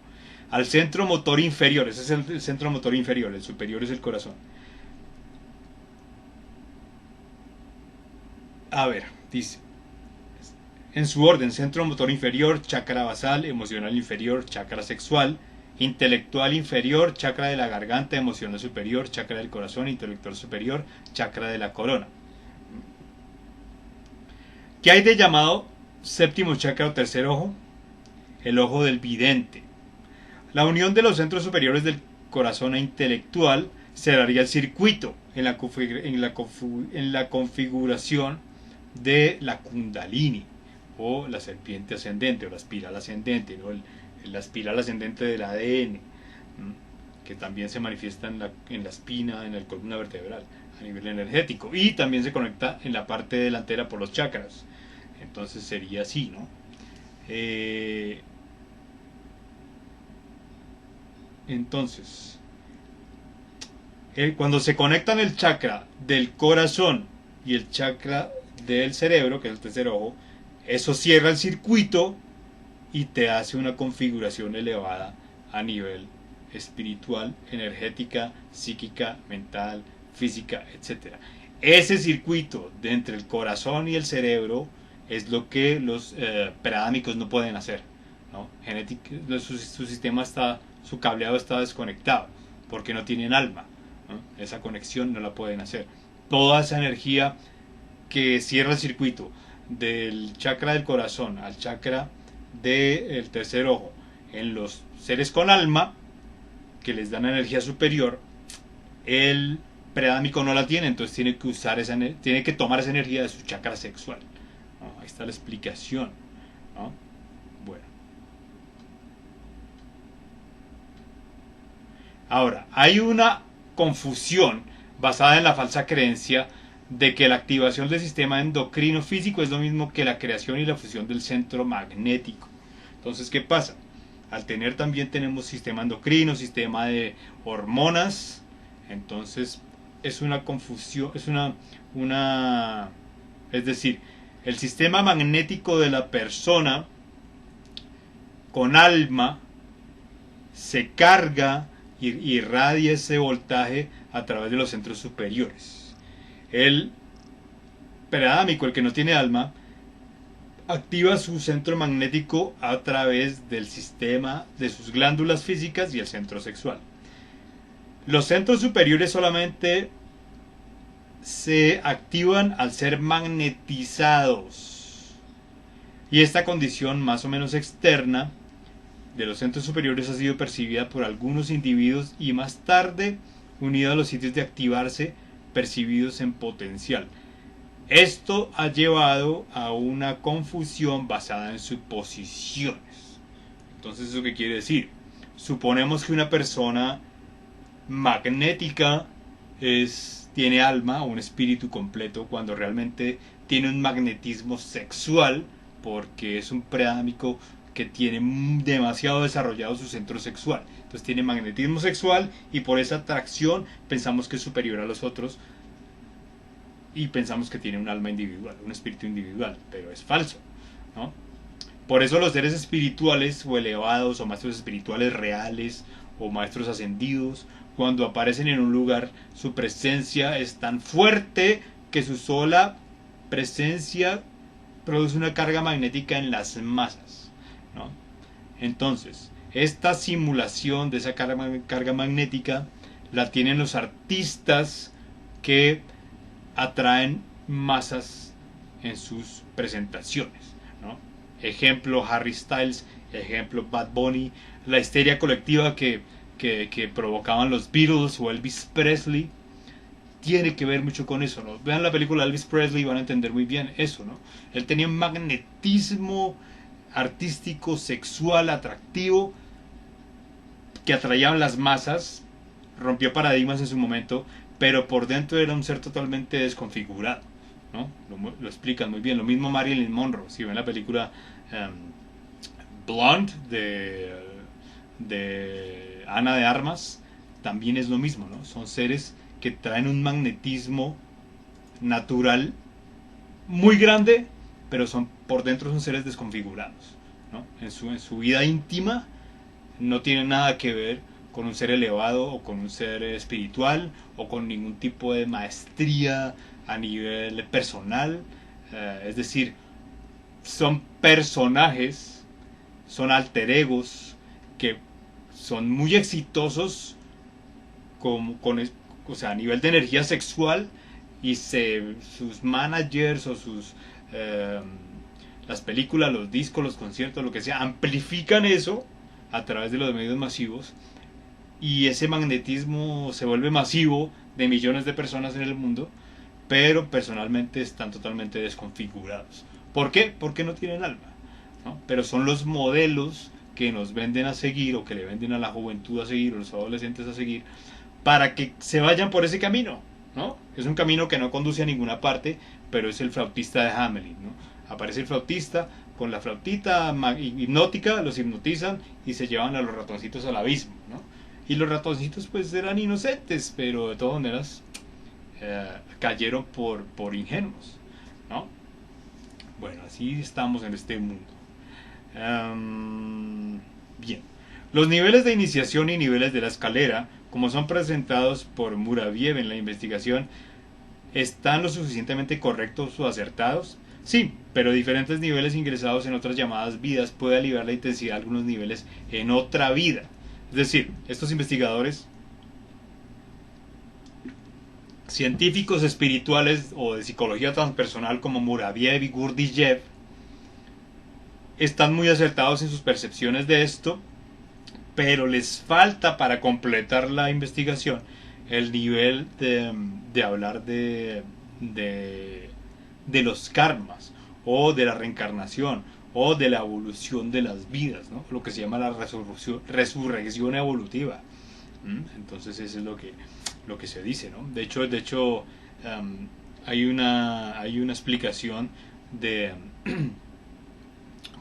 [SPEAKER 1] Al centro motor inferior, ese es el centro motor inferior, el superior es el corazón. A ver, dice, en su orden: centro motor inferior, chakra basal; emocional inferior, chakra sexual; intelectual inferior, chakra de la garganta; emocional superior, chakra del corazón; intelectual superior, chakra de la corona. ¿Qué hay de llamado séptimo chakra o tercer ojo? El ojo del vidente. La unión de los centros superiores del corazón e intelectual cerraría el circuito en la configuración de la Kundalini, o la serpiente ascendente, o la espiral ascendente, ¿no? La espiral ascendente del ADN, que también se manifiesta en la espina, en la columna vertebral, a nivel energético, y también se conecta en la parte delantera por los chakras. Entonces sería así, ¿no? Entonces, cuando se conectan el chakra del corazón y el chakra del cerebro, que es el tercer ojo, eso cierra el circuito y te hace una configuración elevada a nivel espiritual, energética, psíquica, mental, física, etc. Ese circuito de entre el corazón y el cerebro es lo que los preadámicos no pueden hacer, ¿no? Su sistema está, su cableado está desconectado porque no tienen alma, ¿no? Esa conexión no la pueden hacer. Toda esa energía que cierra el circuito del chakra del corazón al chakra del tercer ojo en los seres con alma, que les dan energía superior, el preadámico no la tiene, entonces tiene que usar tiene que tomar esa energía de su chakra sexual, ¿no? Ahí está la explicación, ¿no? Bueno, ahora hay una confusión basada en la falsa creencia de que la activación del sistema endocrino físico es lo mismo que la creación y la fusión del centro magnético. Entonces, ¿qué pasa? Al tener también tenemos sistema endocrino, sistema de hormonas, entonces es una confusión, es decir, el sistema magnético de la persona con alma se carga y irradia ese voltaje a través de los centros superiores. El preadámico, el que no tiene alma, activa su centro magnético a través del sistema de sus glándulas físicas y el centro sexual. Los centros superiores solamente se activan al ser magnetizados, y esta condición más o menos externa de los centros superiores ha sido percibida por algunos individuos y más tarde unida a los sitios de activarse percibidos en potencial. Esto ha llevado a una confusión basada en suposiciones. Entonces, ¿eso qué quiere decir? Suponemos que una persona magnética tiene alma o un espíritu completo, cuando realmente tiene un magnetismo sexual, porque es un preadámico que tiene demasiado desarrollado su centro sexual. Entonces tiene magnetismo sexual y por esa atracción pensamos que es superior a los otros y pensamos que tiene un alma individual, un espíritu individual, pero es falso, ¿no? Por eso los seres espirituales o elevados o maestros espirituales reales o maestros ascendidos, cuando aparecen en un lugar, su presencia es tan fuerte que su sola presencia produce una carga magnética en las masas, ¿no? Entonces, esta simulación de esa carga magnética la tienen los artistas que atraen masas en sus presentaciones, ¿no? Ejemplo Harry Styles, ejemplo Bad Bunny, la histeria colectiva que provocaban los Beatles o Elvis Presley, tiene que ver mucho con eso, ¿no? Vean la película de Elvis Presley y van a entender muy bien eso, ¿no? Él tenía un magnetismo artístico, sexual, atractivo, que atraía a las masas, rompió paradigmas en su momento, pero por dentro era un ser totalmente desconfigurado, ¿no? Lo explican muy bien. Lo mismo Marilyn Monroe. Si ven la película Blonde de Ana de Armas, también es lo mismo, ¿no? Son seres que traen un magnetismo natural muy grande, pero por dentro son seres desconfigurados, ¿no? En su vida íntima no tienen nada que ver con un ser elevado o con un ser espiritual o con ningún tipo de maestría a nivel personal. Es decir, son personajes, son alter egos que son muy exitosos o sea, a nivel de energía sexual, y sus managers o las películas, los discos, los conciertos, lo que sea, amplifican eso a través de los medios masivos, y ese magnetismo se vuelve masivo de millones de personas en el mundo, pero personalmente están totalmente desconfigurados. ¿Por qué? Porque no tienen alma, ¿no? Pero son los modelos que nos venden a seguir, o que le venden a la juventud a seguir, o los adolescentes a seguir, para que se vayan por ese camino, ¿no? Es un camino que no conduce a ninguna parte, pero es el flautista de Hamelin, ¿no? Aparece el flautista con la flautita hipnótica, los hipnotizan y se llevan a los ratoncitos al abismo, ¿no? Y los ratoncitos pues eran inocentes, pero de todas maneras cayeron por ingenuos, ¿no? Bueno, así estamos en este mundo. Bien. Los niveles de iniciación y niveles de la escalera, como son presentados por Muraviev en la investigación, ¿están lo suficientemente correctos o acertados? Sí, pero diferentes niveles ingresados en otras llamadas vidas puede aliviar la intensidad de algunos niveles en otra vida. Es decir, estos investigadores científicos espirituales o de psicología transpersonal como Muraviev y Gurdjieff están muy acertados en sus percepciones de esto, pero les falta para completar la investigación el nivel de hablar de los karmas, o de la reencarnación, o de la evolución de las vidas, ¿no? Lo que se llama la resurrección evolutiva. Entonces eso es lo que se dice, ¿no? De hecho hay una explicación de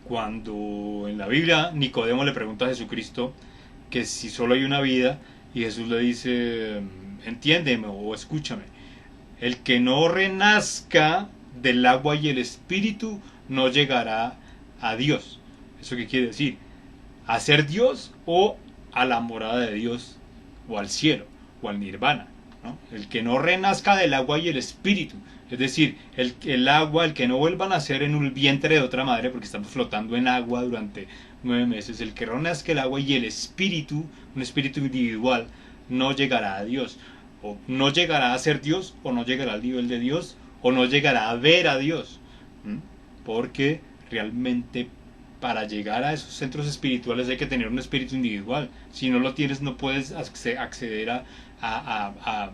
[SPEAKER 1] cuando en la Biblia Nicodemo le pregunta a Jesucristo que si solo hay una vida, y Jesús le dice, entiéndeme o escúchame, el que no renazca del agua y el espíritu no llegará a Dios. ¿Eso qué quiere decir? A ser Dios o a la morada de Dios, o al cielo, o al nirvana, ¿no? El que no renazca del agua y el espíritu, es decir, el agua, el que no vuelva a nacer en un vientre de otra madre, porque estamos flotando en agua durante 9 meses, el que renazca el agua y el espíritu, un espíritu individual, no llegará a Dios, o no llegará a ser Dios, o no llegará al nivel de Dios, o no llegará a ver a Dios, porque realmente para llegar a esos centros espirituales hay que tener un espíritu individual. Si no lo tienes, no puedes acceder a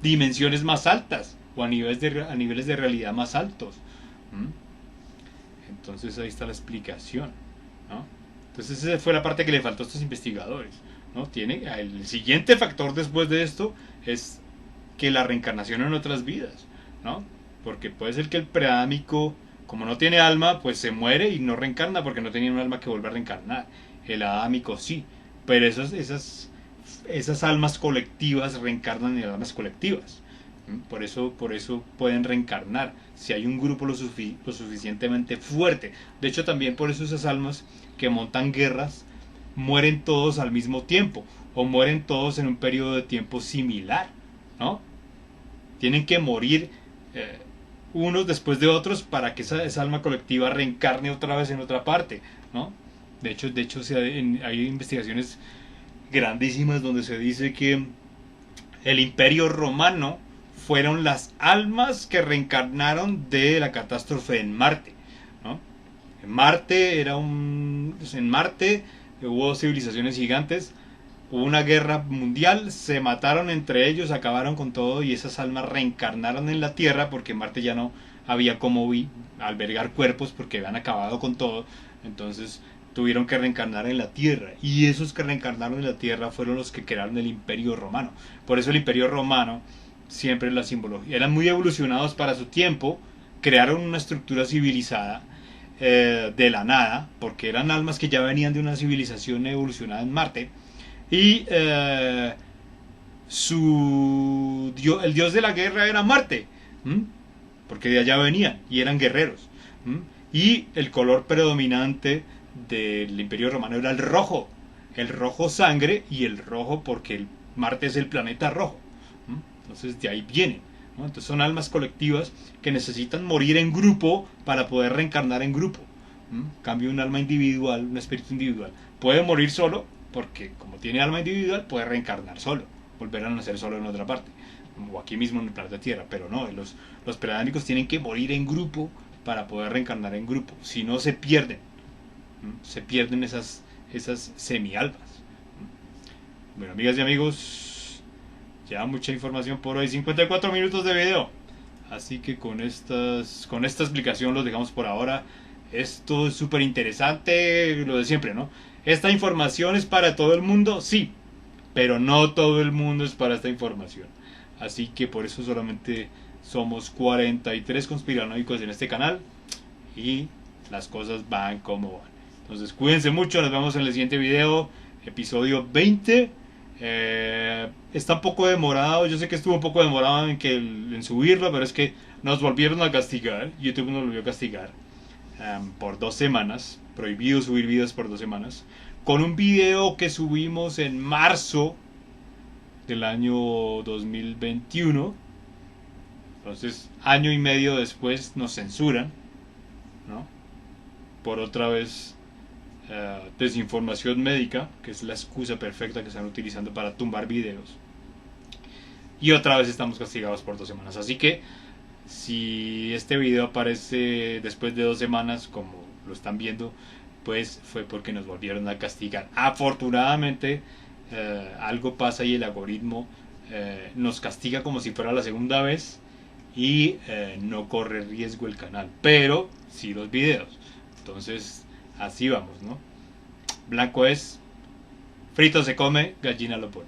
[SPEAKER 1] dimensiones más altas, o a niveles de realidad más altos. Entonces ahí está la explicación, ¿no? Entonces esa fue la parte que le faltó a estos investigadores, ¿no? El siguiente factor después de esto es que la reencarnación en otras vidas, ¿no? Porque puede ser que el preádámico, como no tiene alma, pues se muere y no reencarna porque no tenía un alma que vuelva a reencarnar. El adámico sí, pero esas almas colectivas reencarnan en almas colectivas. Por eso pueden reencarnar si hay un grupo lo suficientemente fuerte. De hecho, también por eso esas almas que montan guerras mueren todos al mismo tiempo, o mueren todos en un periodo de tiempo similar, ¿no? Tienen que morir unos después de otros para que esa alma colectiva reencarne otra vez en otra parte, ¿no? De hecho hay investigaciones grandísimas donde se dice que el Imperio Romano fueron las almas que reencarnaron de la catástrofe en Marte, ¿no? En Marte hubo civilizaciones gigantes, hubo una guerra mundial, se mataron entre ellos, acabaron con todo, y esas almas reencarnaron en la Tierra porque Marte ya no había como albergar cuerpos porque habían acabado con todo. Entonces tuvieron que reencarnar en la Tierra, y esos que reencarnaron en la Tierra fueron los que crearon el Imperio Romano. Por eso el Imperio Romano siempre la simbología, eran muy evolucionados para su tiempo, crearon una estructura civilizada de la nada, porque eran almas que ya venían de una civilización evolucionada en Marte, y el dios de la guerra era Marte, porque de allá venían y eran guerreros, y el color predominante del Imperio Romano era el rojo sangre, y el rojo porque Marte es el planeta rojo. Entonces de ahí vienen, ¿no? Entonces son almas colectivas que necesitan morir en grupo para poder reencarnar en grupo. Cambio, un alma individual, un espíritu individual, puede morir solo porque como tiene alma individual puede reencarnar solo, volver a nacer solo en otra parte, o aquí mismo en el planeta Tierra. Pero no, los predánicos tienen que morir en grupo para poder reencarnar en grupo, si no se pierden esas semialmas. Bueno, amigas y amigos, ya mucha información por hoy. 54 minutos de video. Así que con esta explicación los dejamos por ahora. Esto es súper interesante, lo de siempre, ¿no? ¿Esta información es para todo el mundo? Sí, pero no todo el mundo es para esta información. Así que por eso solamente somos 43 conspiranoicos en este canal y las cosas van como van. Entonces cuídense mucho, nos vemos en el siguiente video, episodio 20. Está un poco demorado, yo sé que estuvo un poco demorado en subirlo, pero es que nos volvieron a castigar, YouTube nos volvió a castigar por 2 semanas, prohibido subir videos por 2 semanas, con un video que subimos en marzo del año 2021. Entonces, año y medio después nos censuran, ¿no? Por otra vez desinformación médica, que es la excusa perfecta que están utilizando para tumbar videos. Y otra vez estamos castigados por 2 semanas. Así que si este video aparece después de 2 semanas, como lo están viendo, pues fue porque nos volvieron a castigar. Afortunadamente algo pasa y el algoritmo nos castiga como si fuera la segunda vez y no corre riesgo el canal, pero sí los videos. Entonces así vamos, ¿no? Blanco es, frito se come, gallina lo pone.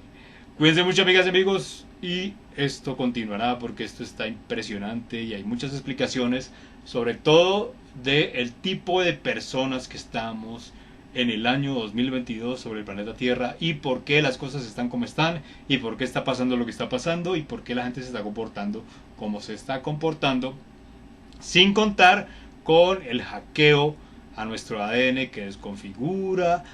[SPEAKER 1] Cuídense mucho, amigas y amigos, y esto continuará porque esto está impresionante y hay muchas explicaciones, sobre todo del tipo de personas que estamos en el año 2022 sobre el planeta Tierra y por qué las cosas están como están y por qué está pasando lo que está pasando y por qué la gente se está comportando como se está comportando, sin contar con el hackeo a nuestro ADN que desconfigura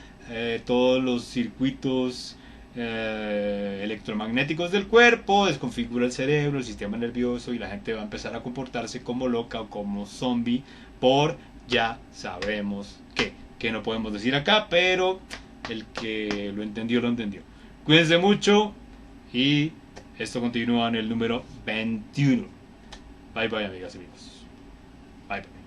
[SPEAKER 1] todos los circuitos electromagnéticos del cuerpo, desconfigura el cerebro, el sistema nervioso y la gente va a empezar a comportarse como loca o como zombie por ya sabemos que no podemos decir acá, pero el que lo entendió, lo entendió. Cuídense mucho y esto continúa en el número 21. Bye bye, amigas y amigos. Bye bye.